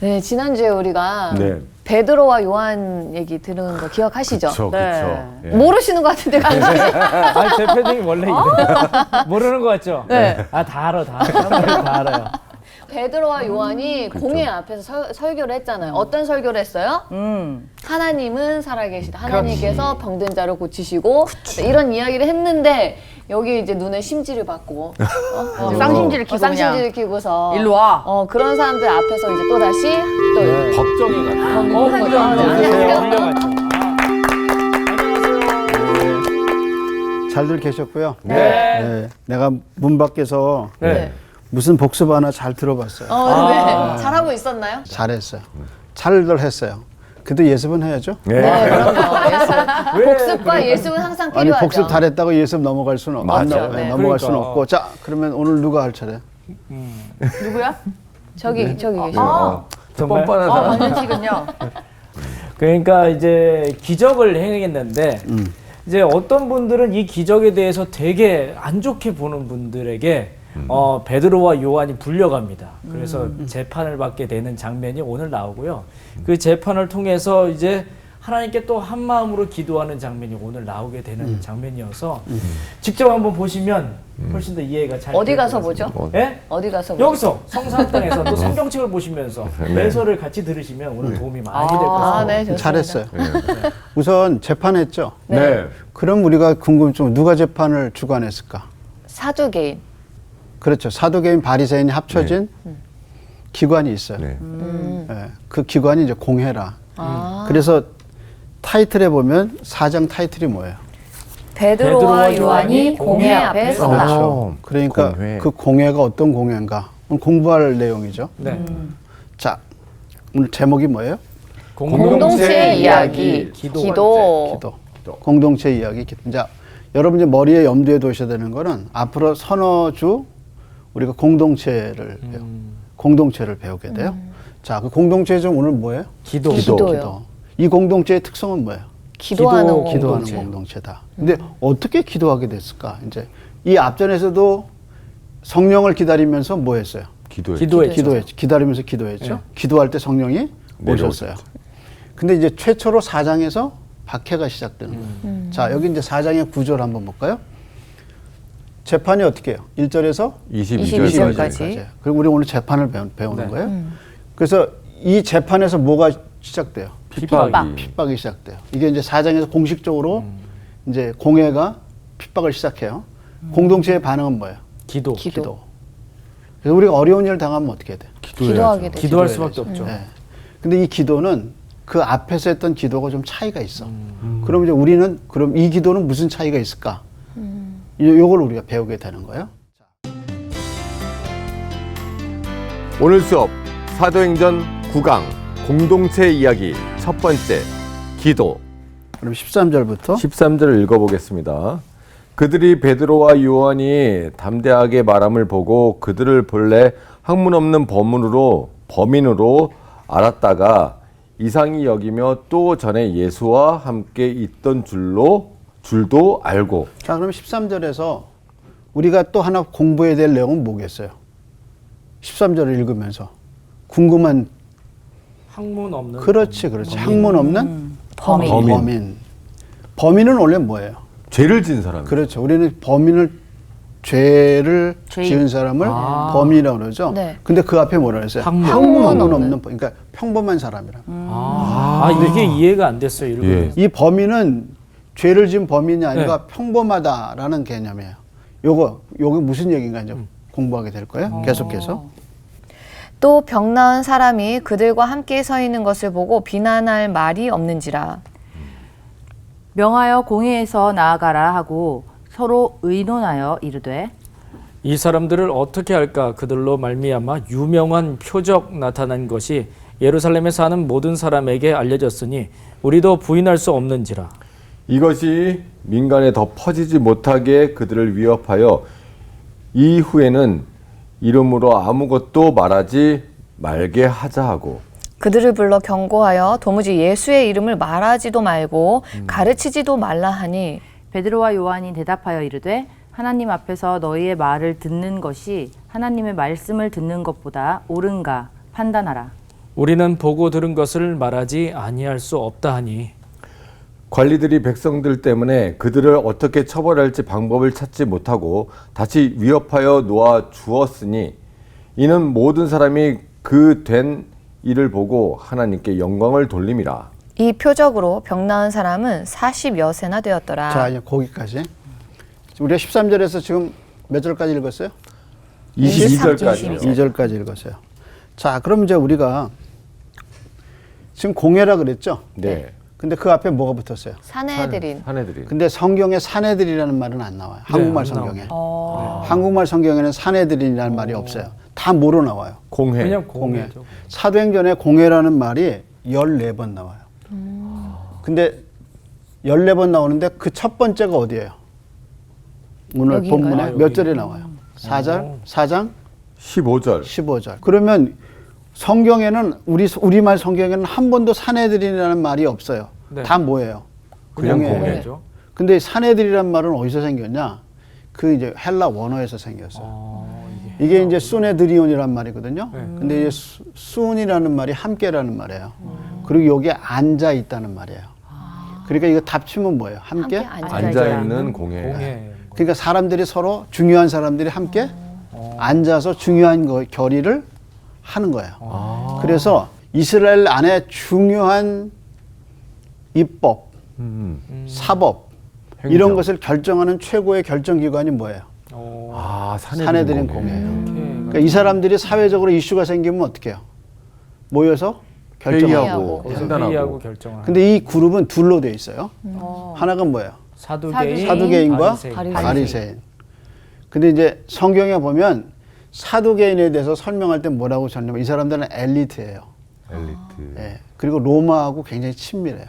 네, 지난주에 우리가 네. 베드로와 요한 얘기 들은 거 기억하시죠? 그렇죠, 네. 그렇죠. 모르시는 것 같은데 강씨. 아니 제 패딩이 원래 이래. 모르는 거 같죠? 네. 아 다 알아, 다 알아. 사람들이 다 알아요. 베드로와 요한이 그렇죠. 공회 앞에서 설교를 했잖아요. 어떤 설교를 했어요? 하나님은 살아계시다. 하나님께서 병든 자를 고치시고 이런 이야기를 했는데 여기 이제 눈에 심지를 받고 쌍심지를 키고 쌍심지를 키고서 일로 와. 그런 사람들 앞에서 이제 또 다시 또 네. 법정에 갔다. 그래, 안녕하세요. 훌륭하죠. 잘들 계셨고요. 네. 네, 내가 문 밖에서 네. 무슨 복습 하나 잘 들어봤어요. 네. 잘하고 있었나요? 잘했어요. 잘들 했어요. 그래도 예습은 해야죠. 네. 네, 그럼요. 예습. 복습과 예습은 항상 아니 필요하죠. 복습 잘했다고 예습 넘어갈 수는 맞아요. 없, 네. 넘어갈 수는 그러니까. 없고. 자, 그러면 오늘 누가 할 차례? 누구야? 저기 계시죠. 정말? 뻔뻔한 사람. 방현식은요. 그러니까 이제 기적을 행했는데 이제 어떤 분들은 이 기적에 대해서 되게 안 좋게 보는 분들에게 베드로와 요한이 불려갑니다. 그래서 재판을 받게 되는 장면이 오늘 나오고요. 그 재판을 통해서 이제 하나님께 또 한 마음으로 기도하는 장면이 오늘 나오게 되는 장면이어서 직접 한번 보시면 훨씬 더 이해가 잘 어디 될 가서 것 같습니다. 보죠? 예? 어디 가서 보죠? 여기서 성산동에서 또 성경책을 보시면서 매서를 같이 들으시면 오늘 도움이 많이 될 것 같습니다. 네, 좋습니다. 잘했어요. 우선 재판했죠. 네. 그럼 우리가 궁금증 누가 재판을 주관했을까? 사두개인. 그렇죠. 사두개인 바리새인이 합쳐진 기관이 있어요. 네. 예, 그 기관이 이제 공회라. 아. 그래서 타이틀에 보면 사장 타이틀이 뭐예요? 베드로와 요한이 공회 앞에 섰다. 그렇죠. 그러니까 공회. 그 공회가 어떤 공회인가? 오늘 공부할 내용이죠. 네. 자, 오늘 제목이 뭐예요? 공동체 이야기, 기도. 기도. 공동체 이야기. 자, 여러분 이제 머리에 염두에 두셔야 되는 거는 앞으로 서너 주 우리가 공동체를 배우게 돼요. 자, 그 공동체 중 오늘 뭐예요? 기도. 기도요. 이 공동체의 특성은 뭐예요? 기도하는 기도하는 공동체. 공동체다. 근데 어떻게 기도하게 됐을까? 이제 이 앞전에서도 성령을 기다리면서 뭐 했어요? 기도했죠. 기다리면서 기도했죠. 네. 기도할 때 성령이 오셨어요. 근데 이제 최초로 4장에서 박해가 시작되는 거예요. 자, 여기 이제 4장의 구조를 한번 볼까요? 재판이 어떻게 해요? 1절에서 22절까지. 그리고 우리 오늘 재판을 배우는 네. 거예요. 그래서 이 재판에서 뭐가 시작돼요? 핍박이 시작돼요. 이게 이제 4장에서 공식적으로 이제 공회가 핍박을 시작해요. 공동체의 반응은 뭐예요? 기도. 기도. 그래서 우리가 어려운 일을 당하면 어떻게 돼요? 기도하게 되죠. 기도할 수밖에 없죠. 네. 근데 이 기도는 그 앞에서 했던 기도가 좀 차이가 있어. 그럼 이제 우리는 그럼 이 기도는 무슨 차이가 있을까? 요걸 우리가 배우게 되는 거예요. 오늘 수업 사도행전 9강 공동체 이야기 첫 번째 기도. 그럼 13절부터 13절을 읽어보겠습니다. 그들이 베드로와 요한이 담대하게 말함을 보고 그들을 본래 학문 없는 범인으로 알았다가 이상히 여기며 또 전에 예수와 함께 있던 줄도 알고. 자, 그럼 13절에서 우리가 또 하나 공부해야 될 내용은 뭐겠어요? 13절을 읽으면서 궁금한 학문 없는. 그렇지. 학문 없는 범인. 범인은 원래 뭐예요? 죄를 지은 사람. 그렇죠. 우리는 죄를 지은 사람을 범인이라고 그러죠. 네. 근데 그 앞에 뭐라 그랬어요? 학문 없는 그러니까 평범한 사람이라. 이게 이해가 안 됐어요. 읽으면서. 이 범인은 죄를 지은 범인이 아니라 평범하다라는 개념이에요. 요게 무슨 얘기인가 이제 공부하게 될 거예요. 계속해서. 또 병 나은 사람이 그들과 함께 서 있는 것을 보고 비난할 말이 없는지라. 명하여 공회에서 나아가라 하고 서로 의논하여 이르되 이 사람들을 어떻게 할까? 그들로 말미암아 유명한 표적 나타난 것이 예루살렘에 사는 모든 사람에게 알려졌으니 우리도 부인할 수 없는지라. 이것이 민간에 더 퍼지지 못하게 그들을 위협하여 이후에는 이름으로 아무것도 말하지 말게 하자 하고. 그들을 불러 경고하여 도무지 예수의 이름을 말하지도 말고 가르치지도 말라 하니 베드로와 요한이 대답하여 이르되 하나님 앞에서 너희의 말을 듣는 것이 하나님의 말씀을 듣는 것보다 옳은가 판단하라. 우리는 보고 들은 것을 말하지 아니할 수 없다 하니 관리들이 백성들 때문에 그들을 어떻게 처벌할지 방법을 찾지 못하고 다시 위협하여 놓아 주었으니 이는 모든 사람이 그 된 일을 보고 하나님께 영광을 돌림이라. 이 표적으로 병 나은 사람은 40여 세나 되었더라. 자, 이제 거기까지. 우리가 13절에서 지금 몇 절까지 읽었어요? 22절까지. 2절까지 읽었어요. 자, 그럼 이제 우리가 지금 공회라 그랬죠? 네. 근데 그 앞에 뭐가 붙었어요? 사내들인. 사내들이. 근데 성경에 사내들이라는 말은 안 나와요. 한국말 안 성경에. 나옵니다. 한국말 성경에는 사내들이라는 말이 없어요. 다 뭐로 나와요? 공회. 그냥 공회. 공회죠. 사도행전에 공회라는 말이 14번 나와요. 근데 14번 나오는데 그 첫 번째가 어디예요? 오늘 여기인가요? 본문에 아, 몇 여기. 절에 나와요? 4절? 4장? 15절. 15절. 그러면 성경에는 우리말 성경에는 한 번도 사내들이라는 말이 없어요. 네. 다 뭐예요? 그냥 공회. 공회죠. 근데 사내들이란 말은 어디서 생겼냐? 그 이제 헬라 원어에서 생겼어요. 이게 이제 수네드리온이란 말이거든요. 근데 이제 수은이라는 말이 함께라는 말이에요. 그리고 여기에 앉아 있다는 말이에요. 그러니까 이거 답치면 뭐예요? 함께? 앉아 있는 공회. 공회. 그러니까 사람들이 서로 중요한 사람들이 함께 앉아서 중요한 결의를 하는 거예요. 그래서 이스라엘 안에 중요한 입법, 사법 행정. 이런 것을 결정하는 최고의 결정기관이 뭐예요? 아, 사내들인 공회. 공회예요. 그러니까 이 사람들이 사회적으로 이슈가 생기면 어떻게 해요? 모여서 결정하고. 회의하고 거기서 판단하고. 회의하고 결정하는. 근데 이 그룹은 둘로 돼 있어요. 하나가 뭐예요? 사두개인, 사두개인과 바리새인. 바리새인. 근데 이제 성경에 보면 사두개인에 대해서 설명할 때 뭐라고 전하냐면 이 사람들은 엘리트예요. 엘리트. 예. 그리고 로마하고 굉장히 친밀해요.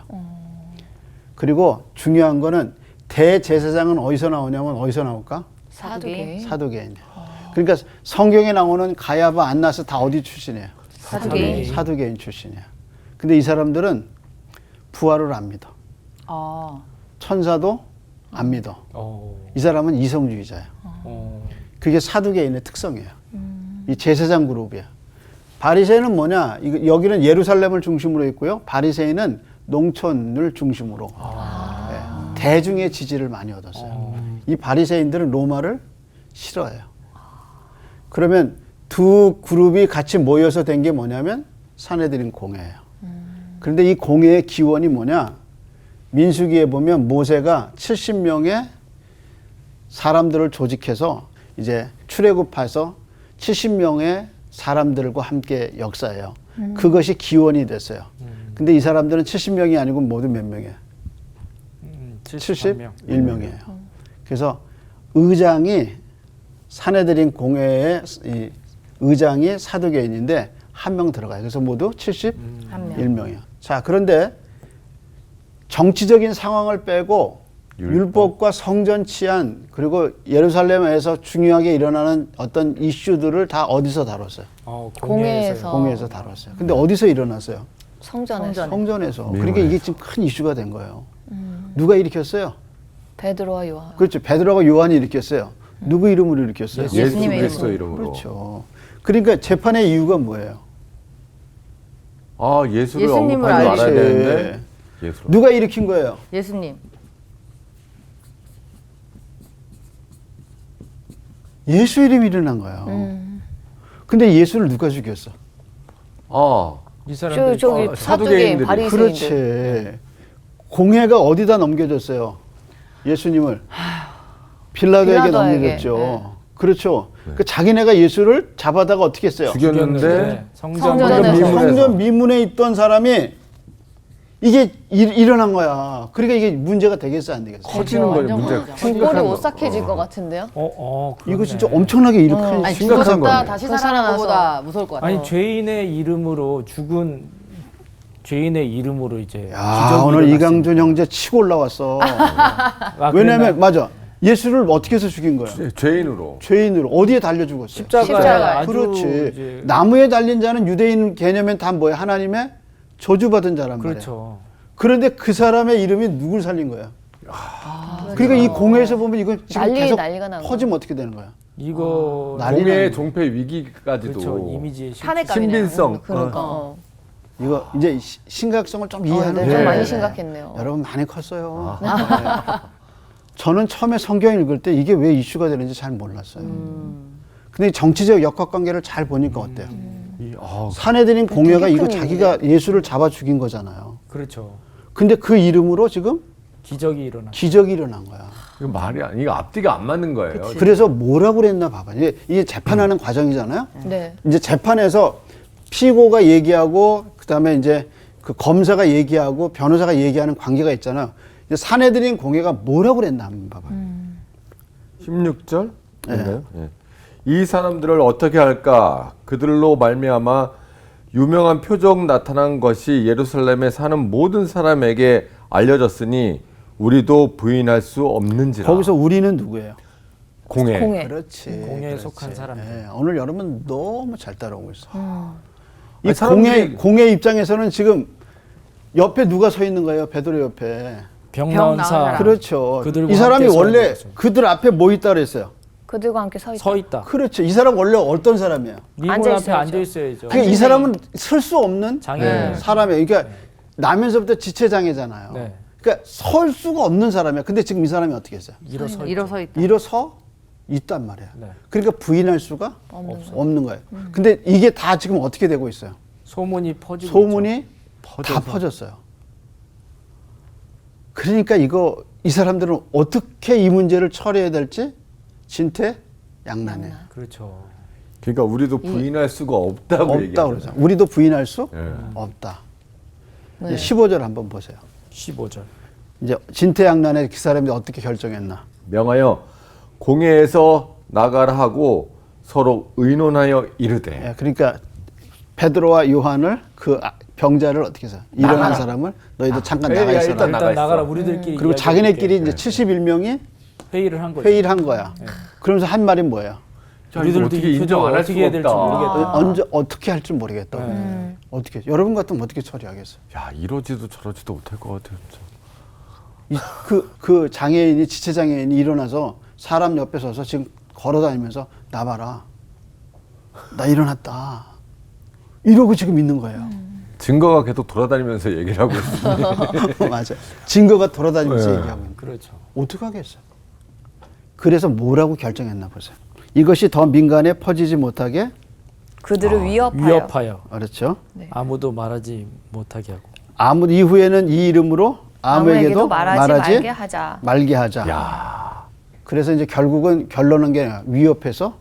그리고 중요한 거는 대제사장은 어디서 나오냐면 어디서 나올까? 사두개. 사두개인이에요. 그러니까 성경에 나오는 가야바, 안나스 다 어디 출신이에요? 사두개인. 사두개인 출신이야. 근데 이 사람들은 부활을 안 믿어. 천사도 안 믿어. 이 사람은 이성주의자야. 그게 사두개인의 특성이에요. 이 제사장 그룹이야. 바리새인은 뭐냐? 여기는 예루살렘을 중심으로 있고요. 바리새인은 농촌을 중심으로 예, 대중의 지지를 많이 얻었어요. 이 바리새인들은 로마를 싫어해요. 그러면 두 그룹이 같이 모여서 된 게 뭐냐면 사내들인 공회예요. 그런데 이 공회의 기원이 뭐냐? 민수기에 보면 모세가 70명의 사람들을 조직해서 이제 출애굽해서 70명의 사람들과 함께 역사해요. 그것이 기원이 됐어요. 근데 이 사람들은 70명이 아니고 모두 몇 명이에요? 71명이에요. 그래서 의장이 사내들인 공회의 이 의장이 사두개인인데 한 명 들어가요. 그래서 모두 71명이에요. 자, 그런데 정치적인 상황을 빼고 율법과 성전 치안 그리고 예루살렘에서 중요하게 일어나는 어떤 이슈들을 다 어디서 다뤘어요? 공회에서. 공회에서 다뤘어요. 근데 어디서 일어났어요? 성전에서. 성전에서. 그러니까 이게 지금 큰 이슈가 된 거예요. 누가 일으켰어요? 베드로와 요한. 그렇죠. 베드로가 요한이 일으켰어요. 누구 이름으로 일으켰어요? 예수 그리스도 이름으로. 그렇죠. 그러니까 재판의 이유가 뭐예요? 아, 예수를 예수님을 언급하지 말아야 알지. 되는데 예수를. 누가 일으킨 거예요? 예수님. 예수 이름이 일어난 거예요. 근데 예수를 누가 죽였어? 아, 이 사람들 저기 사두개인, 사두개인들이. 바리새인들. 그렇지. 공회가 어디다 넘겨줬어요? 예수님을 빌라도에게 빌라도에게. 넘겨줬죠. 네. 그렇죠. 그 자기네가 예수를 잡아다가 어떻게 했어요? 죽였는데 성전에서. 성전 미문에 있던 사람이 이게 일어난 거야. 그러니까 이게 문제가 되겠어 안 되겠어? 커지는 거예요. 완전 문제가 골이 심각한 거. 오싹해질 것 같은데요? 이거 진짜 엄청나게 일으킨 아니, 심각한 죽었다 거예요. 다시 그 살아나는 살아나서. 것보다 무서울 것 같아요. 아니 죄인의 이름으로 죽은 죄인의 이름으로 이제 야, 기적이 오늘 일어났습니다. 이강준 형제 치고 올라왔어. 아, 왜냐면 그랬나요? 맞아. 예수를 어떻게 해서 죽인 거야? 죄인으로. 죄인으로 어디에 달려 죽었어요? 십자가에 십자가에. 아주 그렇지. 이제 나무에 달린 자는 유대인 개념엔 다 뭐야? 하나님의 저주받은 자란 말이야. 그렇죠. 그런데 그 사람의 이름이 누굴 살린 거야? 그러니까 이 공회에서 보면 이거 지금 계속 난리가 나고. 퍼지면 어떻게 되는 거야? 이거 난리 공의 나는 종패 위기까지도 그렇죠. 이미지의 탄핵감이네요. 신빙성. 그러니까. 이거 이제 심각성을 좀 이해하는 네, 좀 네. 많이 심각했네요. 여러분 많이 컸어요. 네. 저는 처음에 성경 읽을 때 이게 왜 이슈가 되는지 잘 몰랐어요. 근데 정치적 역학관계를 잘 보니까 어때요? 사내들인 공회가 되게 이거 큰 자기가 예수를 잡아 죽인 거잖아요. 그렇죠. 근데 그 이름으로 지금 기적이 일어나. 기적이 일어난 거야. 이거 말이 아니 이거 앞뒤가 안 맞는 거예요. 그래서 뭐라고 그랬나 봐봐. 이게 재판하는 과정이잖아요. 네. 이제 재판에서 피고가 얘기하고 그다음에 이제 그 검사가 얘기하고 변호사가 얘기하는 관계가 있잖아요. 이제 사내들인 공회가 뭐라고 그랬나 한번 봐봐요. 16절? 인가요? 예. 이 사람들을 어떻게 할까? 그들로 말미암아 유명한 표적 나타난 것이 예루살렘에 사는 모든 사람에게 알려졌으니 우리도 부인할 수 없는지라. 거기서 우리는 누구예요? 공회. 공회. 그렇지. 공회에 속한 사람들. 예, 오늘 여러분 너무 잘 따라오고 있어. 이 아니, 사람들이- 공회 입장에서는 지금 옆에 누가 서 있는 거예요? 베드로 옆에. 병 병 나은 나은 사람. 사람. 그렇죠. 그들과 이 사람이 함께 서 원래 있는 거죠. 그들 앞에 뭐 있다 그랬어요? 그들과 함께 서 있다. 서 있다. 그렇죠. 이 사람 원래 어떤 사람이에요? 미문 앉아 앞에 있어야죠. 앉아 있어야죠. 그러니까 이 사람은 설 수 없는 장애인. 사람이에요. 그러니까 나면서부터 지체장애잖아요. 네. 그러니까 설 수가 없는 사람이야. 근데 지금 이 사람이 어떻게 했어요? 일어서 일어서 있다. 일어서 있단 말이야. 네. 그러니까 부인할 수가 없는 거예요. 근데 이게 다 지금 어떻게 되고 있어요? 소문이 퍼지고 소문이 다 퍼졌어요. 그러니까 이 사람들은 어떻게 이 문제를 처리해야 될지 진퇴양난해. 있죠. 그렇죠. 그러니까 우리도 부인할 수가 없다고 없다 얘기하잖아요. 그러죠. 우리도 부인할 수 예. 없다. 네. 이제 15절 한번 보세요. 15절. 이제 진퇴양난에 그 사람들이 어떻게 결정했나? 명하여 공회에서 나가라 하고 서로 의논하여 이르되. 예, 그러니까 베드로와 요한을 그 병자를 어떻게 해서 일어난 사람을 너희도 잠깐 나가 야, 있어라. 일단 일단 나가라. 우리들끼리 그리고 자기네끼리 이제 71명이 회의를 한 거죠. 회의를 한 거야. 그러면서 한 말이 뭐예요? 자, 이거 우리들도 어떻게 이 인정 안 할 어떻게 수가 해야 될지 없다. 모르겠다. 언제 어떻게 할 줄 모르겠다. 네. 어떻게 여러분 같으면 어떻게 처리하겠어요? 야 이러지도 저러지도 못할 것 같아요. 진짜. 그 장애인이 지체 장애인이 일어나서 사람 옆에 서서 지금 걸어다니면서 나 봐라, 나 일어났다 이러고 지금 있는 거예요. 증거가 계속 돌아다니면서 얘기를 하고 있어요. 맞아. 증거가 돌아다니면서 네. 얘기하고 있는 거예요. 그렇죠. 어떻게 하겠어요? 그래서 뭐라고 결정했나 보세요. 이것이 더 민간에 퍼지지 못하게 그들을 위협하여. 위협하여 그렇죠. 아무도 말하지 못하게 하고. 아무 이후에는 이 이름으로 아무에게도 말하지 말게 하자. 말게 하자. 야 그래서 이제 결국은 결론은 게 위협해서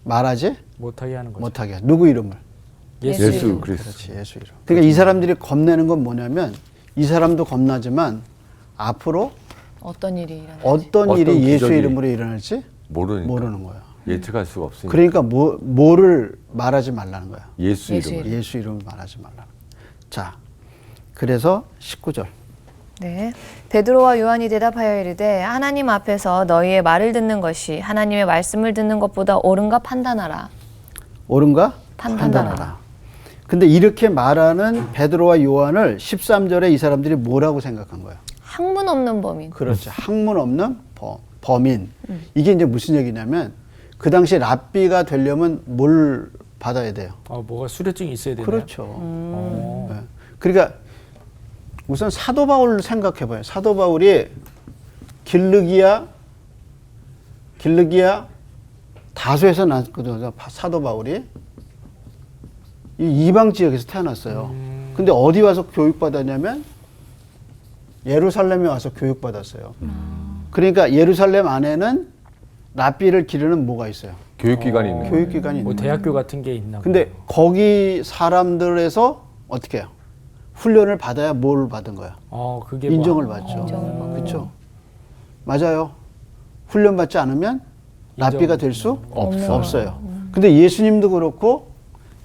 말하지 못하게 하는 거죠. 못하게. 누구 이름을? 예수. 예수 그리스도. 그렇지, 예수 이름. 그러니까 이 사람들이 겁내는 건 뭐냐면 이 사람도 겁나지만 앞으로 어떤 일이 일어날지. 어떤 일이 어떤 예수 기적이 이름으로 일어날지 모르니까. 모르는 거야. 예측할 수가 없으니까. 그러니까 뭐를 말하지 말라는 거야. 예수 예수 이름. 예수 이름을 말하지 말라는 거야. 자, 그래서 19절. 네. 베드로와 요한이 대답하여 이르되 하나님 앞에서 너희의 말을 듣는 것이 하나님의 말씀을 듣는 것보다 옳은가 판단하라. 옳은가? 판단하라. 근데 이렇게 말하는 베드로와 요한을 13절에 이 사람들이 뭐라고 생각한 거야? 학문 없는 범인. 그렇죠. 학문 없는 범인. 이게 이제 무슨 얘기냐면 그 당시 랍비가 되려면 뭘 받아야 돼요? 뭐가 수료증이 있어야 되나요? 그렇죠. 네. 그러니까 우선 사도 바울을 생각해 봐요. 사도 바울이 길르기아 다소에서 났거든요. 사도 바울이 이 이방 지역에서 태어났어요. 근데 어디 와서 교육받았냐면 예루살렘에 와서 교육받았어요. 그러니까 예루살렘 안에는 랍비를 기르는 뭐가 있어요? 교육기관이 있는 거예요. 교육기관이 뭐 있는 대학교 같은 게 있나? 근데 거기 사람들에서 어떻게 해요? 훈련을 받아야 뭘 받은 거야? 그게 인정을 뭐, 받죠. 그렇죠. 맞아요. 훈련 받지 않으면 랍비가 될 수 없어요. 근데 예수님도 그렇고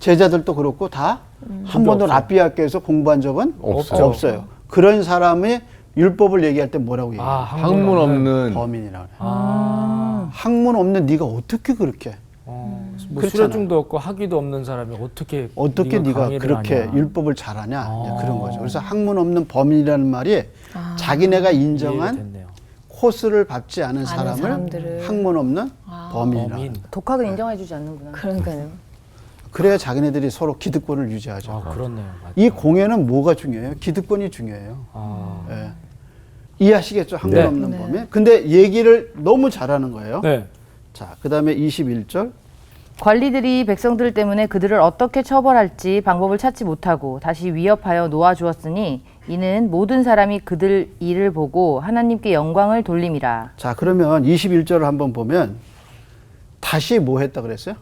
제자들도 그렇고 다 한 번도 랍비 학교에서 공부한 적은 없어요. 없어요. 그런 사람이 율법을 얘기할 때 뭐라고 얘기해요? 학문 없는 범인이라고 그래요. 학문 없는 네가 어떻게 그렇게 뭐 그렇잖아요. 수료증도 없고 학위도 없는 사람이 어떻게 네가 강의를 그렇게 하냐. 율법을 잘하냐 이제 그런 거죠. 그래서 학문 없는 범인이라는 말이 자기네가 인정한 이해가 됐네요. 코스를 밟지 않은 사람을 사람들을. 학문 없는 범인이라고 범인. 합니다. 독학을 인정해주지 않는구나. 그러니까요. 그래야 자기네들이 서로 기득권을 유지하죠. 아, 그렇네요. 맞다. 이 공예는 뭐가 중요해요? 기득권이 중요해요. 아. 예. 이해하시겠죠? 항문 네. 없는 범위. 근데 얘기를 너무 잘하는 거예요. 네. 자, 그 다음에 21절. 관리들이 백성들 때문에 그들을 어떻게 처벌할지 방법을 찾지 못하고 다시 위협하여 놓아주었으니 이는 모든 사람이 그들 일을 보고 하나님께 영광을 돌림이라. 자, 그러면 21절을 한번 보면 다시 뭐 했다 그랬어요?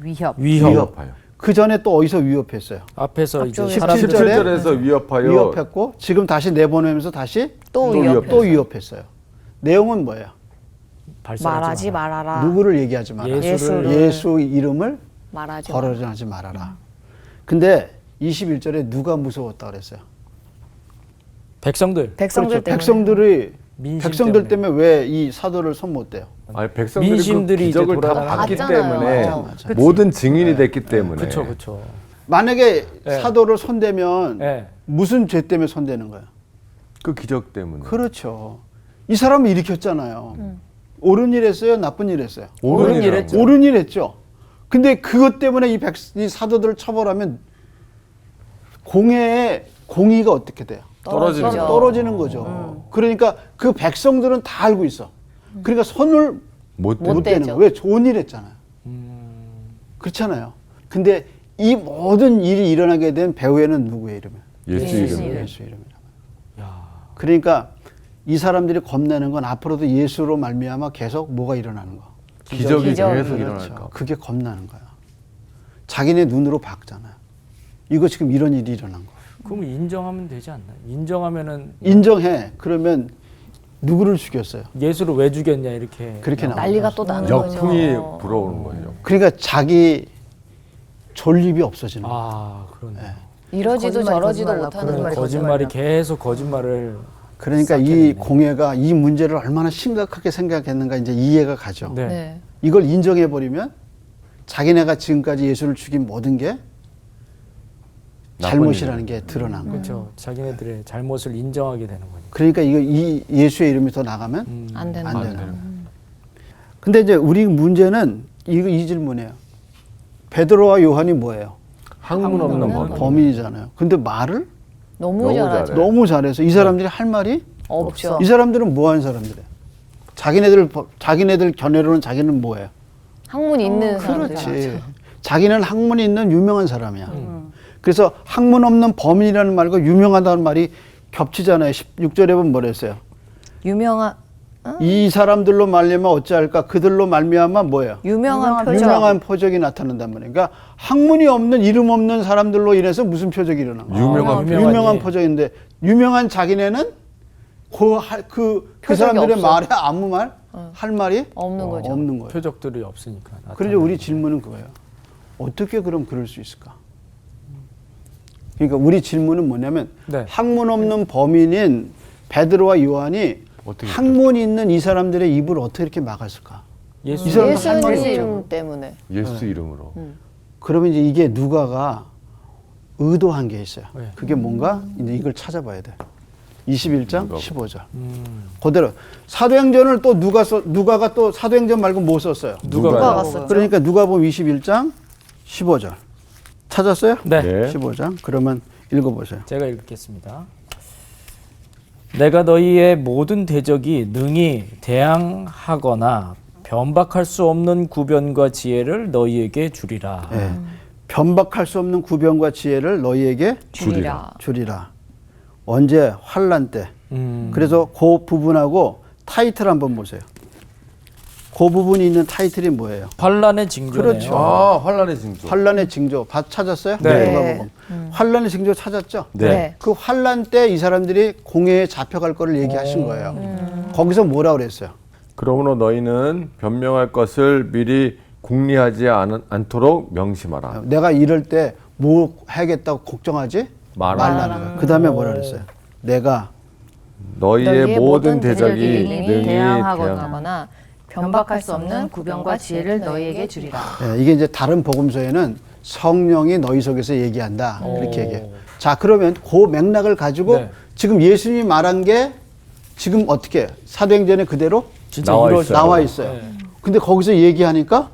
위협. 위협하여. 그 전에 또 어디서 위협했어요? 앞에서 이제 앞쪽에서. 사람들 17절에서 위협하여 위협했고 지금 다시 내보내면서 다시 또 위협. 또 위협했어요. 내용은 뭐예요? 말하지 말아라. 누구를 얘기하지 마라. 예수를. 예수 이름을 말하지 말아라. 거론하지 말아라. 근데 21절에 누가 무서웠다 그랬어요? 백성들. 백성들 그렇죠. 때문에. 백성들이 민심 백성들 때문에 왜 이 사도를 손 못 대요? 아니, 백성들이 민심들이 그 기적을 이제 다 돌아다니는 봤기 봤잖아요. 때문에 맞아. 모든 증인이 됐기 때문에 그렇죠, 그렇죠. 만약에 네. 사도를 손대면 네. 무슨 죄 때문에 손대는 거예요? 그 기적 때문에 그렇죠. 이 사람을 일으켰잖아요. 옳은 일 했어요? 나쁜 일 했어요? 옳은 일 했죠. 옳은 일 했죠. 근데 그것 때문에 이 사도들을 처벌하면 공의의 공의가 어떻게 돼요? 떨어지는 거죠. 떨어지는 거죠. 그러니까 그 백성들은 다 알고 있어. 그러니까 손을 못 못 대죠. 대는 거예요. 왜? 좋은 일 했잖아요. 그렇잖아요. 근데 이 모든 일이 일어나게 된 배후에는 누구의 이름이에요? 예수 이름. 예수 이름이란 그러니까 이 사람들이 겁내는 건 앞으로도 예수로 말미암아 계속 뭐가 일어나는 거. 기적이 기적이 계속 그렇죠. 일어날까. 그게 겁나는 거야. 자기네 눈으로 봤잖아요. 이거 지금 이런 일이 일어난 거. 그럼 인정하면 되지 않나요? 인정하면은 인정해. 그러면 누구를 죽였어요? 예수를 왜 죽였냐 이렇게. 그렇게 나와. 난리가 또 나는 거죠. 역풍이 불어오는 거죠. 그러니까 자기 존립이 없어지는 거야. 아, 그러네. 이러지도 거짓말, 저러지도 거짓말, 못하는 거짓말. 거죠. 거짓말이 계속 거짓말을. 그러니까 이 공예가 이 문제를 얼마나 심각하게 생각했는가 이제 이해가 가죠. 네. 네. 이걸 인정해 버리면 자기네가 지금까지 예수를 죽인 모든 게 잘못이라는 게 드러난 거죠. 그렇죠. 자기네들의 잘못을 인정하게 되는 거니까. 그러니까 이 예수의 이름이 더 나가면 안 되는 안 거죠. 되는 거예요. 근데 이제 우리 문제는 이 질문이에요. 베드로와 요한이 뭐예요? 학문 없는 범인. 범인이잖아요. 근데 말을 너무 너무 잘하죠. 잘해. 너무 잘해서 이 사람들이 할 말이 없죠. 이 사람들은 뭐 하는 사람들이에요? 자기네들 견해로는 자기는 뭐예요? 학문 있는 사람들. 그렇지. 자기는 학문이 있는 유명한 사람이야. 그래서 학문 없는 범인이라는 말과 유명하다는 말이 겹치잖아요. 16절에 보면 뭐라 했어요? 유명한 이 사람들로 말미암아 어찌할까? 그들로 말미암아 뭐예요? 유명한 표적. 유명한 표적이 나타난단 말이에요. 그러니까 학문이 없는 이름 없는 사람들로 인해서 무슨 표적이 일어난 거예요? 유명한 유명한 예. 표적인데 유명한 자기네는 그 표적이 사람들의 없어. 말에 아무 말 할 말이 없는 거죠. 없는 거예요. 표적들이 없으니까. 그래서 우리 질문은 그거예요. 어떻게 그럼 그럴 수 있을까? 그러니까 우리 질문은 뭐냐면 네. 학문 없는 범인인 베드로와 요한이 어떻게 학문이 있는 이 사람들의 입을 어떻게 이렇게 막았을까? 예수. 이 사람은 할 말이 없죠. 예수님 때문에. 예수 이름으로. 그러면 이제 이게 누가가 의도한 게 있어요. 네. 그게 뭔가 이제 이걸 찾아봐야 돼. 21장 누가 15절. 그대로 사도행전을 또 누가가 또 사도행전 말고 뭐 썼어요? 누가가 썼죠. 그러니까 누가복음 21장 15절. 찾았어요? 네. 네. 15장. 그러면 읽어보세요. 제가 읽겠습니다. 내가 너희의 모든 대적이 능히 대항하거나 변박할 수 없는 구변과 지혜를 너희에게 주리라. 예. 변박할 수 없는 구변과 지혜를 너희에게 주리라. 주리라. 언제? 환란 때. 음. 그래서 그 부분하고 타이틀 한번 보세요. 그 부분이 있는 타이틀이 뭐예요? 환란의 징조네요. 그렇죠. 아, 환란의 징조. 환란의 징조. 찾았어요? 네. 누가복음. 환란의 징조 찾았죠? 네. 그 환란 때 이 사람들이 공회에 잡혀갈 거를 얘기하신 거예요. 거기서 뭐라 그랬어요? 그러므로 너희는 변명할 것을 미리 궁리하지 않도록 명심하라. 내가 이럴 때 뭐 해야겠다고 걱정하지 말라는 거예요. 그 다음에 뭐라 그랬어요? 내가 너희의 모든 대적이 능히 대항하거나 대항하거나 변박할 수 없는 구변과 지혜를 너희에게 주리라. 예, 이게 이제 다른 복음서에는 성령이 너희 속에서 얘기한다. 그렇게 얘기해요. 자, 그러면 그 맥락을 가지고 네. 지금 예수님이 말한 게 지금 어떻게 사도행전에 그대로 진짜 나와 이루어져. 있어요. 나와 있어요. 네. 근데 거기서 얘기하니까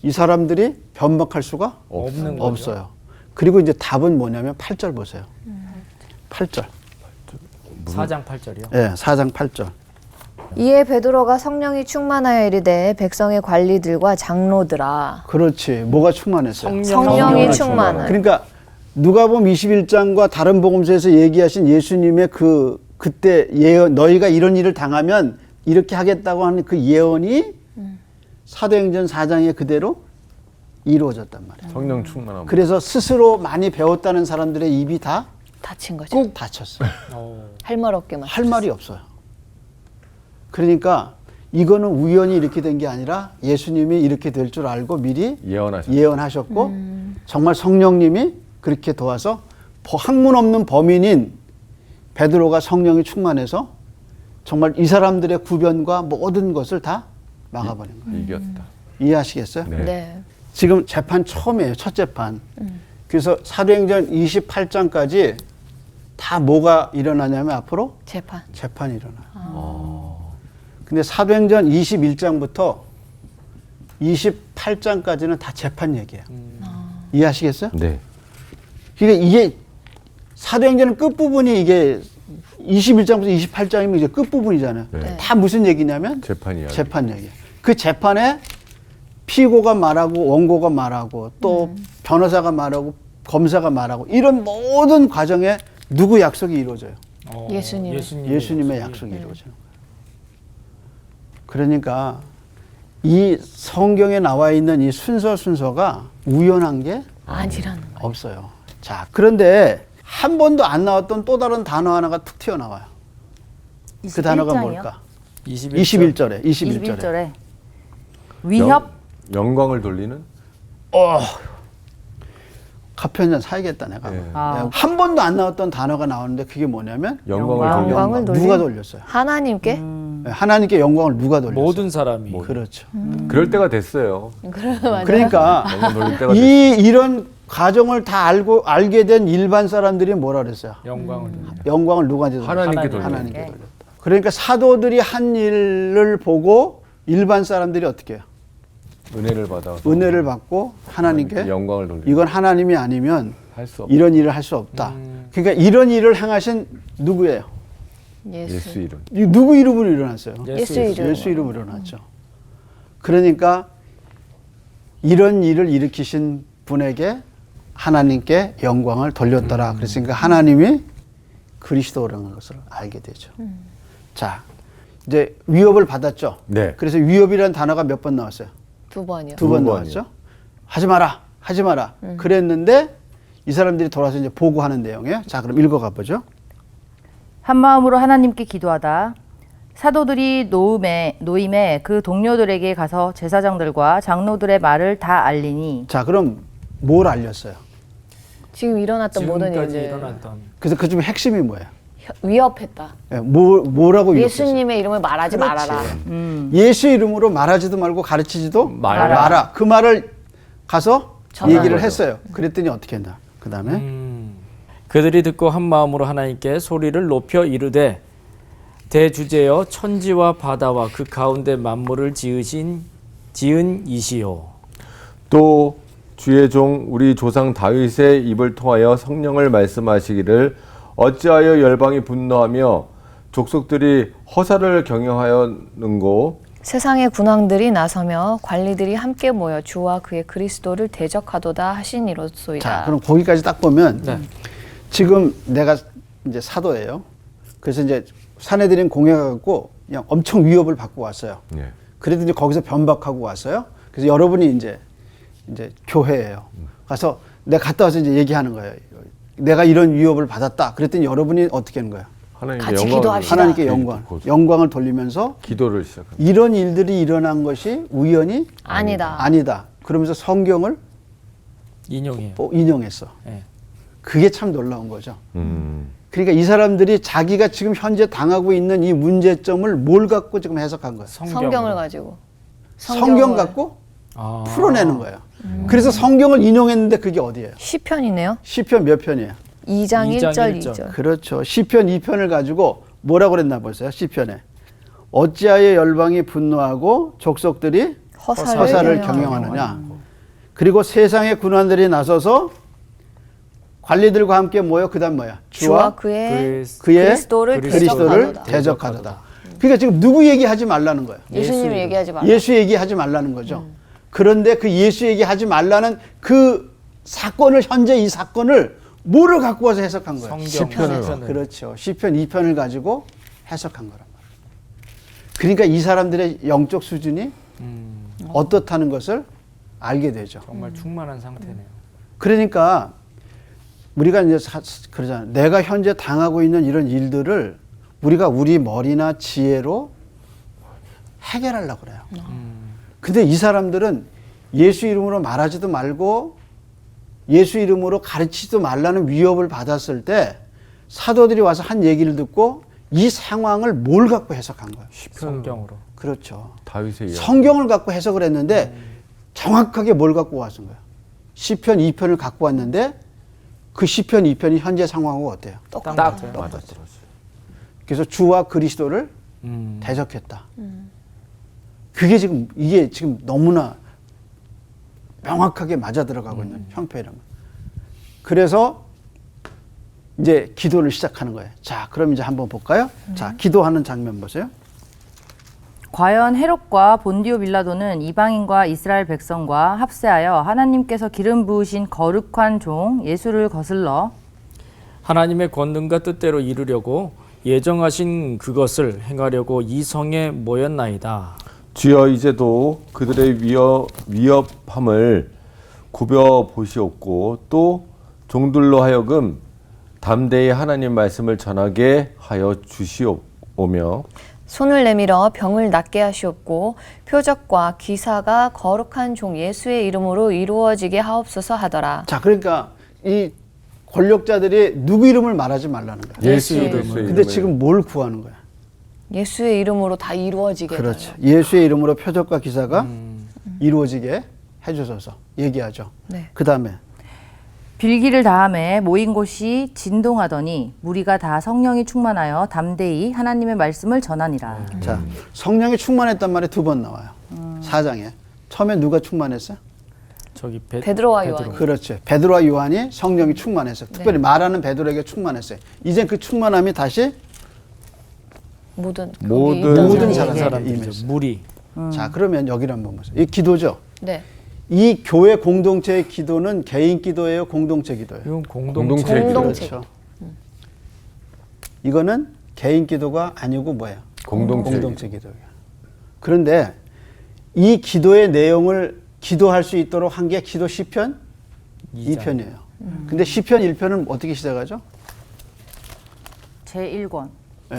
이 사람들이 변박할 수가 없는 거죠. 없어요. 그리고 이제 답은 뭐냐면 8절 보세요. 8절. 4장 8절이요. 예, 4장 8절. 이에 베드로가 성령이 충만하여 이르되 백성의 관리들과 장로들아. 그렇지. 뭐가 충만했어요? 성령이 충만하여. 그러니까 누가복음 21장과 다른 복음서에서 얘기하신 예수님의 그때 예언, 너희가 이런 일을 당하면 이렇게 하겠다고 하는 그 예언이 사도행전 4장에 그대로 이루어졌단 말이에요. 성령 충만함. 그래서 스스로 많이 배웠다는 사람들의 입이 다 다친 거죠. 꼭 닫혔어요. 할 말 없게만. 할 말이 없어요. 그러니까 이거는 우연히 이렇게 된 게 아니라 예수님이 이렇게 될 줄 알고 미리 예언하셨고 정말 성령님이 그렇게 도와서 학문 없는 범인인 베드로가 성령이 충만해서 정말 이 사람들의 구변과 모든 것을 다 막아버린 거예요. 이겼다. 이해하시겠어요? 네. 네. 지금 재판 처음이에요. 첫 재판. 그래서 사도행전 28장까지 다 뭐가 일어나냐면 앞으로 재판. 재판이 일어나요. 근데 사도행전 21장부터 28장까지는 다 재판 얘기예요. 이해하시겠어요? 네. 그러니까 이게 사도행전은 끝부분이 이게 21장부터 28장이면 이제 끝부분이잖아요. 네. 다 무슨 얘기냐면 재판 이야기. 재판 얘기. 그 재판에 피고가 말하고 원고가 말하고 또 변호사가 말하고 검사가 말하고 이런 모든 과정에 누구 약속이 이루어져요? 예수님의 약속이 이루어져요. 그러니까 이 성경에 나와 있는 이 순서가 우연한 게 아니라는 거예요. 없어요. 자, 그런데 한 번도 안 나왔던 또 다른 단어 하나가 툭 튀어나와요. 그 단어가 21장이요? 뭘까? 21절에 위협. 영광을 돌리는? 커피 한 잔 사야겠다 내가. 네. 한 번도 안 나왔던 단어가 나오는데 그게 뭐냐면 영광을 돌리는? 누가 돌렸어요? 하나님께? 네, 하나님께 영광을 누가 돌렸어요? 모든 사람이. 그렇죠. 그럴 때가 됐어요. 그러니까 영광 돌릴 때가 됐어요. 이런 과정을 다 알게 된 일반 사람들이 뭐라 그랬어요? 영광을 돌리는. 영광을 누구한테 돌렸어요? 하나님께 돌렸어요. 하나님께 돌렸다. 그러니까 사도들이 한 일을 보고 일반 사람들이 어떻게 해요? 은혜를 받아. 은혜를 받고 하나님께 영광을 돌리는. 이건 하나님이 아니면 할 수 없다. 이런 일을 할 수 없다. 그러니까 이런 일을 행하신 누구예요? 예수 이름. 누구 이름으로 일어났어요? 예수 이름. 예수 이름으로 일어났죠. 그러니까 이런 일을 일으키신 분에게 하나님께 영광을 돌렸더라. 그랬으니까 하나님이 그리스도라는 것을 알게 되죠. 자, 이제 위협을 받았죠. 네. 그래서 위협이라는 단어가 몇 번 나왔어요? 2번이요. 두 번 두 나왔죠. 하지 마라. 그랬는데 이 사람들이 돌아서 이제 보고하는 내용이에요. 자, 그럼 읽어가 보죠. 한 마음으로 하나님께 기도하다. 사도들이 노임에 그 동료들에게 가서 제사장들과 장로들의 말을 다 알리니. 자, 그럼 뭘 알렸어요? 지금 일어났던 모든 지금까지 일들. 일어났던. 그래서 그 중 핵심이 뭐예요? 위협했다. 예, 뭐라고 위협했어요? 예수님의 이름을 말하지 말아라. 예수 이름으로 말하지도 말고 가르치지도 말아라. 마라. 그 말을 가서 전하는 얘기를 거죠. 했어요. 그랬더니 어떻게 했나? 그 다음에 그들이 듣고 한 마음으로 하나님께 소리를 높여 이르되 대주제여 천지와 바다와 그 가운데 만물을 지은 이시요. 또 주의 종 우리 조상 다윗의 입을 통하여 성령을 말씀하시기를 어찌하여 열방이 분노하며 족속들이 허사를 경영하였는고 세상의 군왕들이 나서며 관리들이 함께 모여 주와 그의 그리스도를 대적하도다 하신 이로소이다. 자, 그럼 거기까지 딱 보면 지금 내가 이제 사도예요. 그래서 이제 사내들인 공회 갖고 그냥 엄청 위협을 받고 왔어요. 예. 그래도 이제 거기서 변박하고 왔어요. 그래서 여러분이 이제 교회예요. 가서 내가 갔다 와서 이제 얘기하는 거예요. 내가 이런 위협을 받았다. 그랬더니 여러분이 어떻게 하는 거예요? 하나님께 같이 영광을 기도합시다. 하나님께 기도. 영광을 돌리면서 기도를 시작합니다. 이런 일들이 일어난 것이 우연이 아니다. 그러면서 성경을 인용해요. 인용했어. 네. 그게 참 놀라운 거죠. 그러니까 이 사람들이 자기가 지금 현재 당하고 있는 이 문제점을 뭘 갖고 지금 해석한 거예요? 성경을 가지고. 성경 갖고 아. 풀어내는 거예요. 그래서 성경을 인용했는데 그게 어디예요? 시편이네요. 시편 몇 편이에요? 2장 2장 1절 1절. 2절. 그렇죠. 시편 2편을 가지고 뭐라고 그랬나 보세요. 시편에. 어찌하여 열방이 분노하고 족속들이 허사를 허사를 경영하느냐. 경영하느냐. 그리고 세상의 군관들이 나서서 관리들과 함께 모여 그다음 뭐야? 주와 그의 그의 그리스도를 그리스도를 대적하도다. 그러니까 지금 누구 얘기하지 말라는 거예요. 예수님 얘기하지 말라. 예수 얘기하지 말라는 거죠. 그런데 그 예수 얘기하지 말라는 그 사건을 현재 이 사건을 뭐를 갖고 와서 해석한 거예요? 시편을. 그렇죠. 시편 2편을 가지고 해석한 거란 말이에요. 그러니까 이 사람들의 영적 수준이 어떻다는 것을 알게 되죠. 정말 충만한 상태네요. 그러니까 우리가 이제 그러잖아요. 내가 현재 당하고 있는 이런 일들을 우리가 우리 머리나 지혜로 해결하려고 그래요. 근데 이 사람들은 예수 이름으로 말하지도 말고 예수 이름으로 가르치지도 말라는 위협을 받았을 때 사도들이 와서 한 얘기를 듣고 이 상황을 뭘 갖고 해석한 거예요? 성경으로. 그렇죠. 다윗의 이야기. 성경을 갖고 해석을 했는데 정확하게 뭘 갖고 왔은 거예요? 시편 2편을 갖고 왔는데 그 시편 2편이 현재 상황하고 어때요? 똑같아요. 맞았죠. 그래서 주와 그리스도를 대적했다. 그게 지금 이게 지금 너무나 명확하게 맞아 들어가고 있는 형편이란 말이에요. 그래서 이제 기도를 시작하는 거예요. 자, 그럼 이제 한번 볼까요? 자, 기도하는 장면 보세요. 과연 헤롯과 본디오 빌라도는 이방인과 이스라엘 백성과 합세하여 하나님께서 기름 부으신 거룩한 종 예수를 거슬러 하나님의 권능과 뜻대로 이루려고 예정하신 그것을 행하려고 이 성에 모였나이다. 주여 이제도 그들의 위협함을 굽여 보시옵고 또 종들로 하여금 담대히 하나님 말씀을 전하게 하여 주시오며 손을 내밀어 병을 낫게 하시옵고 표적과 기사가 거룩한 종 예수의 이름으로 이루어지게 하옵소서 하더라. 자, 그러니까 이 권력자들이 누구 이름을 말하지 말라는 거야. 예수 이름을. 근데 지금 뭘 구하는 거야? 예수의 이름으로 다 이루어지게 그렇죠. 해달라고. 예수의 이름으로 표적과 기사가 이루어지게 해주소서 얘기하죠. 네. 그 다음에 빌기를 다함에 모인 곳이 진동하더니 무리가 다 성령이 충만하여 담대히 하나님의 말씀을 전하니라. 자, 성령이 충만했단 말이 두 번 나와요. 4장에. 처음에 누가 충만했어요? 저기 베드로와 요한. 그렇죠. 베드로와 요한이 성령이 충만했어요. 특별히 말하는 베드로에게 충만했어요. 이젠 그 충만함이 다시 모든 모든 사람에게. 사람들에게 사람들이죠. 무리. 자, 그러면 여기를 한번 보세요. 이 기도죠. 네. 이 교회 공동체의 기도는 개인 기도예요, 공동체 기도예요. 이건 공동체. 공동체. 그렇죠. 이거는 개인 기도가 아니고 뭐예요? 공동체. 기도예요. 그런데 이 기도의 내용을 기도할 수 있도록 한 게 기도 시편 2편이에요. 근데 시편 1편은 어떻게 시작하죠? 제1권. 네.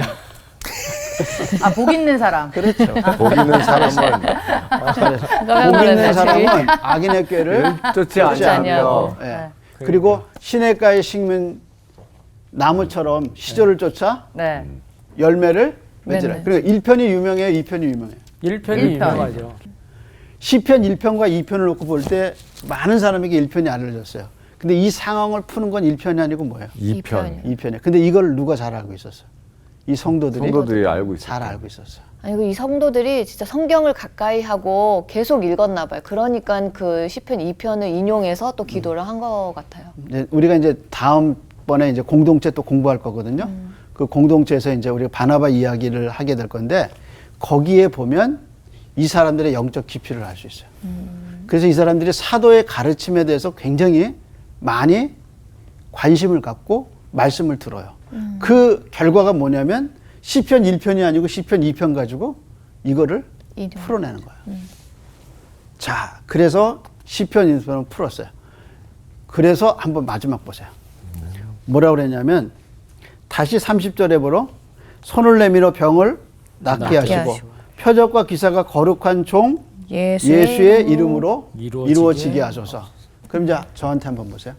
아, 복 있는 사람. 그렇죠. 복 있는 사람은 복 있는 사람은 악인의 꾀를 쫓지 않냐고. 예. 그리고 시냇가에 심은 나무처럼 시절을 쫓아 네. 열매를 맺으라. 맺네. 그리고 1편이 유명해요, 2편이 유명해요. 1편이 일편. 유명하죠. 시편 1편과 2편을 놓고 볼 때 많은 사람에게 1편이 알려졌어요. 근데 이 상황을 푸는 건 1편이 아니고 뭐예요? 2편. 2편이에요. 근데 이걸 누가 잘 알고 있었어요? 이 성도들이 알고 있어요. 잘 알고 있었어요. 아니고 이 성도들이 진짜 성경을 가까이 하고 계속 읽었나 봐요. 그러니까 그 시편 2편을 인용해서 또 기도를 한 것 같아요. 우리가 이제 다음번에 이제 공동체 또 공부할 거거든요. 그 공동체에서 이제 우리가 바나바 이야기를 하게 될 건데 거기에 보면 이 사람들의 영적 깊이를 알 수 있어요. 그래서 이 사람들이 사도의 가르침에 대해서 굉장히 많이 관심을 갖고 말씀을 들어요. 그 결과가 뭐냐면 시편 1편이 아니고 시편 2편 가지고 이거를 인용. 풀어내는 거예요. 자, 그래서 시편 1편을 풀었어요. 그래서 한번 마지막 보세요. 뭐라고 그랬냐면 다시 30절에 보러 손을 내밀어 병을 낫게 하시고 표적과 기사가 거룩한 종 예수의 이름으로 이루어지게 하소서. 그럼 이제 저한테 한번 보세요.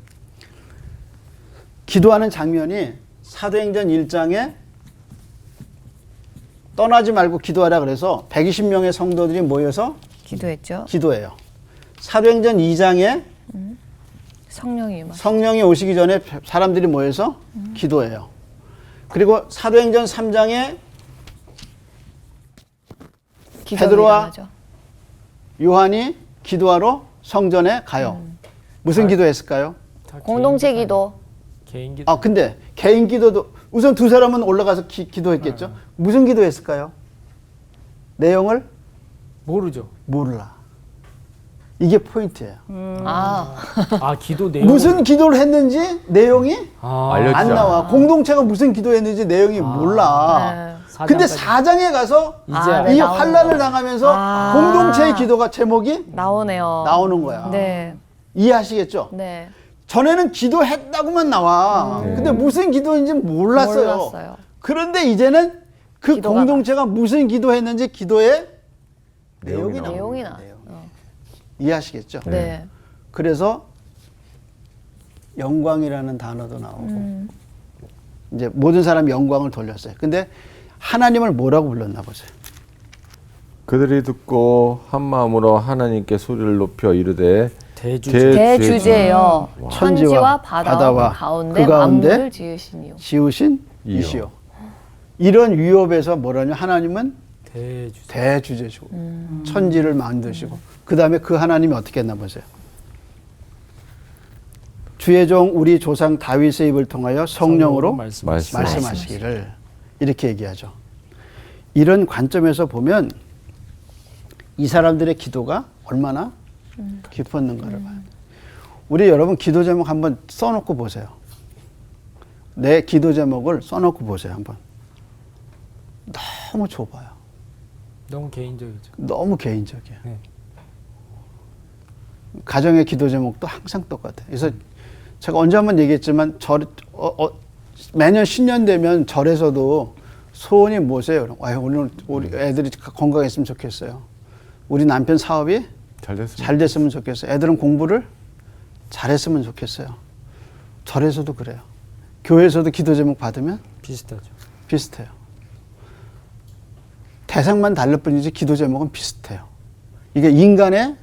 기도하는 장면이 사도행전 1장에 떠나지 말고 기도하라 그래서 120명의 성도들이 모여서 기도했죠. 기도해요. 사도행전 2장에 성령이 임하. 성령이 오시기 전에 사람들이 모여서 기도해요. 그리고 사도행전 3장에 베드로와 요한이 기도하러 성전에 가요. 무슨 기도했을까요? 다 공동체 기도. 개인 기도. 아 근데 개인 기도도 우선 두 사람은 올라가서 기도했겠죠. 무슨 기도했을까요? 내용을 모르죠. 몰라. 이게 포인트예요. 아, 아 기도 내용. 무슨 기도를 했는지 내용이 알려주지 안 않아. 나와. 공동체가 무슨 기도했는지 내용이 몰라. 네. 근데 4장까지. 4장에 가서 이제 아, 이 네, 환란을 당하면서 아. 공동체의 기도가 제목이 나오네요. 나오는 거야. 네. 이해하시겠죠? 네. 전에는 기도했다고만 나와. 근데 무슨 기도인지 몰랐어요. 몰랐어요. 그런데 이제는 그 기도가 공동체가 무슨 기도했는지 기도의 내용이 나와요. 내용이 나. 이해하시겠죠? 네. 그래서 영광이라는 단어도 나오고 이제 모든 사람이 영광을 돌렸어요. 근데 하나님을 뭐라고 불렀나 보세요. 그들이 듣고 한 마음으로 하나님께 소리를 높여 이르되 대주제. 대주제여 천지와 바다와 바다와 가운데 그 가운데 만물을 지으시니요. 지으신 이요. 이시요. 이런 위협에서 뭐라냐? 하나님은 대주제. 대주제시고 천지를 만드시고 그 다음에 그 하나님이 어떻게 했나 보세요. 주의 종 우리 조상 다윗의 입을 통하여 성령으로 말씀하시기를 이렇게 얘기하죠. 이런 관점에서 보면 이 사람들의 기도가 얼마나 깊었는가를 봐요. 우리 여러분 기도 제목 한번 써놓고 보세요. 내 기도 제목을 써놓고 보세요. 한번. 너무 좁아요. 너무 개인적이죠. 너무 개인적이에요. 네. 가정의 기도 제목도 항상 똑같아요. 그래서 제가 언제 한번 얘기했지만 매년 신년 되면 절에서도 소원이 뭐세요? 오늘 우리 애들이 건강했으면 좋겠어요. 우리 남편 사업이 잘 됐으면 좋겠어요. 애들은 공부를 잘했으면 좋겠어요. 절에서도 그래요. 교회에서도 기도 제목 받으면 비슷하죠. 비슷해요. 대상만 다를 뿐이지 기도 제목은 비슷해요. 이게 인간의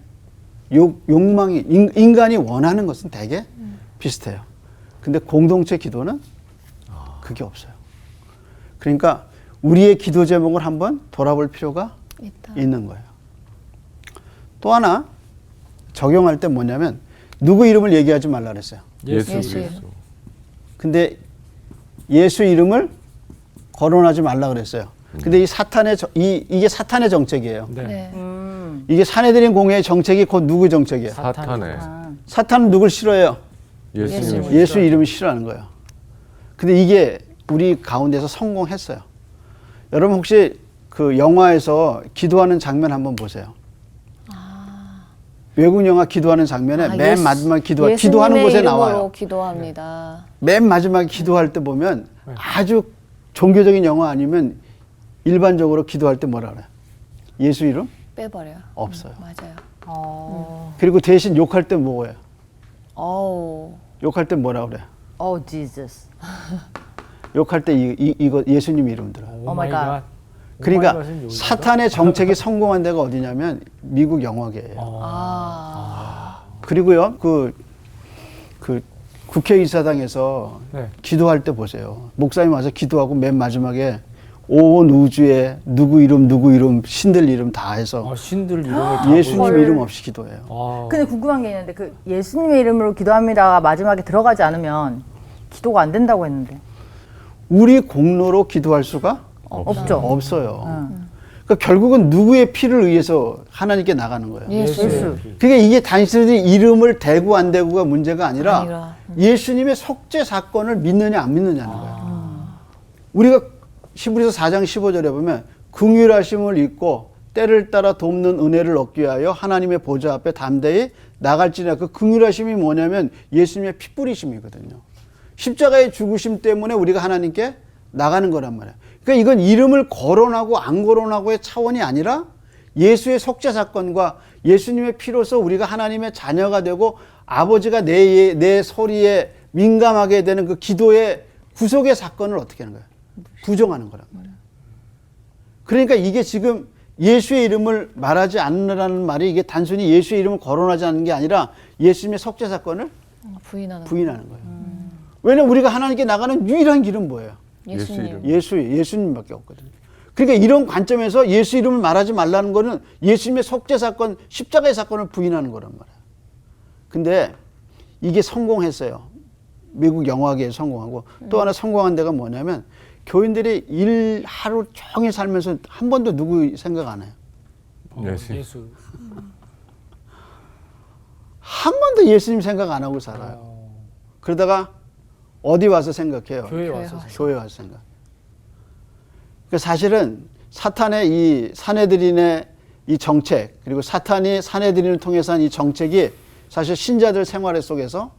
욕망이 인간이 원하는 것은 되게 비슷해요. 근데 공동체 기도는 그게 없어요. 그러니까 우리의 기도 제목을 한번 돌아볼 필요가 있는 거예요. 또 하나 적용할 때 뭐냐면 누구 이름을 얘기하지 말라 그랬어요. 예수 예수. 그리스도. 근데 예수 이름을 거론하지 말라 그랬어요. 근데 이게 사탄의 정책이에요. 네. 네. 이게 사내들인 공회의 정책이 곧 누구 정책이에요? 사탄의 사탄은 누굴 싫어해요? 예수님. 예수 이름을 싫어하는 거예요. 근데 이게 우리 가운데서 성공했어요. 여러분 혹시 그 영화에서 기도하는 장면 한번 보세요. 외국 영화 기도하는 장면에 맨 마지막 기도하는 곳에 나와요. 기도합니다. 맨 마지막에 기도할 때 보면 아주 종교적인 영화 아니면 일반적으로 기도할 때 뭐라 그래요? 예수 이름? 빼버려요. 없어요. 맞아요. 그리고 대신 욕할 때 뭐예요? 어우. 욕할 때 뭐라 그래요? Oh Jesus. 욕할 때 이거 예수님 이름 들어요. Oh my God. 그러니까 사탄의 정책이 성공한 데가 어디냐면 미국 영화계예요. 그리고요 그 국회의사당에서 네. 기도할 때 보세요. 목사님 와서 기도하고 맨 마지막에 온 우주에 누구 이름 신들 이름 다 해서 신들 이름을 다 예수님 부르죠. 이름 없이 기도해요. 아, 근데 궁금한 게 있는데 그 예수님의 이름으로 기도합니다가 마지막에 들어가지 않으면 기도가 안 된다고 했는데. 우리 공로로 기도할 수가 없죠. 없어요. 그러니까 결국은 누구의 피를 의해서 하나님께 나가는 거예요. 예수. 그러니까 이게 단순히 이름을 대고 안 대고가 문제가 아니라 예수님의 속죄 사건을 믿느냐 안 믿느냐는 거예요. 우리가 히브리서 4장 15절에 보면 긍휼하심을 잊고 때를 따라 돕는 은혜를 얻기 위하여 하나님의 보좌 앞에 담대히 나갈지나 그 긍휼하심이 뭐냐면 예수님의 피 뿌리심이거든요. 십자가의 죽으심 때문에 우리가 하나님께 나가는 거란 말이에요. 그러니까 이건 이름을 거론하고 안 거론하고의 차원이 아니라 예수의 속죄 사건과 예수님의 피로서 우리가 하나님의 자녀가 되고 아버지가 내 소리에 민감하게 되는 그 기도의 구속의 사건을 어떻게 하는 거예요? 부정하는 거란 말이에요. 그러니까 이게 지금 예수의 이름을 말하지 않느라는 말이 이게 단순히 예수의 이름을 거론하지 않는 게 아니라 예수님의 속죄 사건을 부인하는 거예요. 왜냐면 우리가 하나님께 나가는 유일한 길은 뭐예요? 예수님. 예수님밖에 없거든요. 그러니까 이런 관점에서 예수 이름을 말하지 말라는 거는 예수님의 속죄 사건, 십자가의 사건을 부인하는 거란 말이에요. 근데 이게 성공했어요. 미국 영화계에 성공하고 또 하나 성공한 데가 뭐냐면 교인들이 하루 종일 살면서 한 번도 누구 생각 안 해요. 예수. 한 번도 예수님 생각 안 하고 살아요. 그러다가 어디 와서 생각해요? 교회 와서. 교회 와서 생각. 그러니까 사실은 사탄의 이 사내들인의 이 정책, 그리고 사탄이 사내들인을 통해서 한 이 정책이 사실 신자들 생활 속에서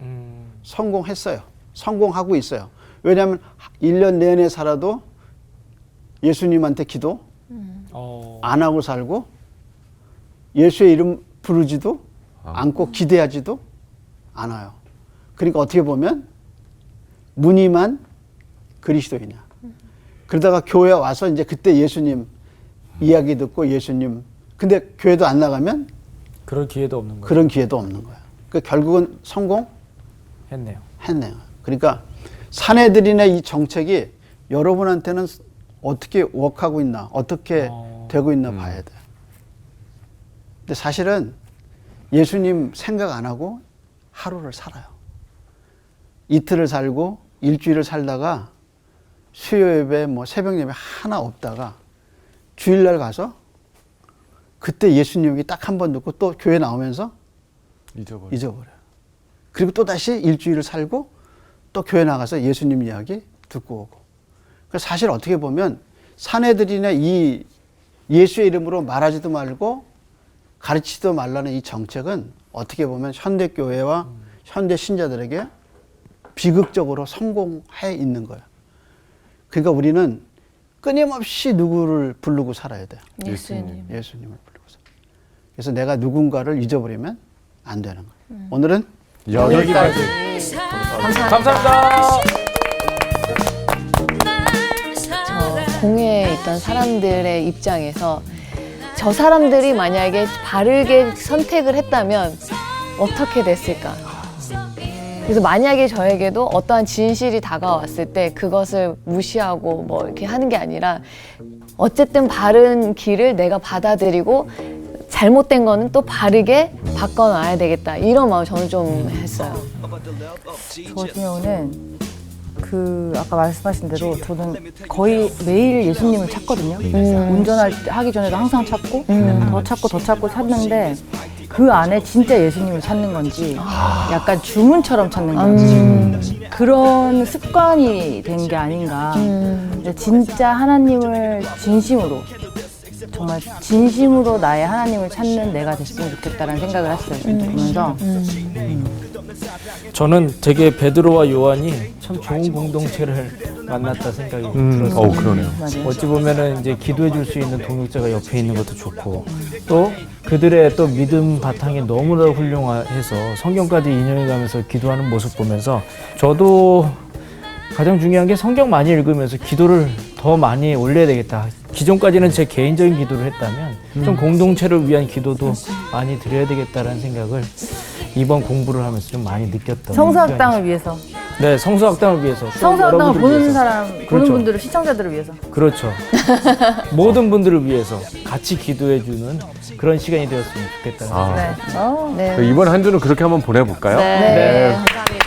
성공했어요. 성공하고 있어요. 왜냐하면 1년 내내 살아도 예수님한테 기도 안 하고 살고 예수의 이름 부르지도 않고 기대하지도 않아요. 그러니까 어떻게 보면 무늬만 그리스도이냐. 그러다가 교회 와서 이제 그때 예수님 이야기 듣고 예수님, 근데 교회도 안 나가면 그럴 기회도 없는 거예요. 그런 기회도 없는 거예요. 그러니까 결국은 했네요. 했네요. 그러니까 사내들인의 이 정책이 여러분한테는 어떻게 워크하고 있나, 어떻게 되고 있나 봐야 돼요. 근데 사실은 예수님 생각 안 하고 하루를 살아요. 이틀을 살고 일주일을 살다가 수요 예배, 뭐 새벽 예배 하나 없다가 주일날 가서 그때 예수님 얘기 딱 한 번 듣고 또 교회 나오면서 잊어버려요. 그리고 또 다시 일주일을 살고 또 교회 나가서 예수님 이야기 듣고 오고. 그래서 사실 어떻게 보면 사내들이나 이 예수의 이름으로 말하지도 말고 가르치지도 말라는 이 정책은 어떻게 보면 현대교회와 현대 신자들에게 비극적으로 성공해 있는 거예요. 그러니까 우리는 끊임없이 누구를 부르고 살아야 돼요. 예수님. 예수님을 부르고 살아요. 그래서 내가 누군가를 잊어버리면 안 되는 거예요. 오늘은 여기까지. 감사합니다. 저 공회에 있던 사람들의 입장에서 저 사람들이 만약에 바르게 선택을 했다면 어떻게 됐을까? 그래서 만약에 저에게도 어떠한 진실이 다가왔을 때 그것을 무시하고 뭐 이렇게 하는 게 아니라 어쨌든 바른 길을 내가 받아들이고 잘못된 거는 또 바르게 바꿔놔야 되겠다. 이런 마음 저는 좀 했어요. 저 같은 경우는 아까 말씀하신 대로 저는 거의 매일 예수님을 찾거든요. 하기 전에도 항상 찾고 더 찾고 찾는데 그 안에 진짜 예수님을 찾는 건지 약간 주문처럼 찾는 건지 그런 습관이 된 게 아닌가. 진짜 하나님을 진심으로 정말 진심으로 나의 하나님을 찾는 내가 됐으면 좋겠다라는 생각을 했어요. 보면서 저는 되게 베드로와 요한이 참 좋은 공동체를 만났다 생각이 들었어요. 그러네요. 어찌 보면은 이제 기도해 줄 수 있는 동역자가 옆에 있는 것도 좋고 또 그들의 또 믿음 바탕이 너무나 훌륭해서 성경까지 인용해 가면서 기도하는 모습 보면서 저도 가장 중요한 게 성경 많이 읽으면서 기도를 더 많이 올려야 되겠다. 기존까지는 제 개인적인 기도를 했다면 좀 공동체를 위한 기도도 많이 드려야 되겠다라는 생각을 이번 공부를 하면서 좀 많이 느꼈던 성서학당을 위해서, 네, 성서학당을 위해서 성서학당을 여러분들을 보는 위해서. 사람, 그렇죠. 보는 분들을 시청자들을 위해서. 그렇죠. 모든 분들을 위해서 같이 기도해주는 그런 시간이 되었으면 좋겠다는 생각이 네. 네. 이번 한 주는 그렇게 한번 보내볼까요? 네. 감사합니다.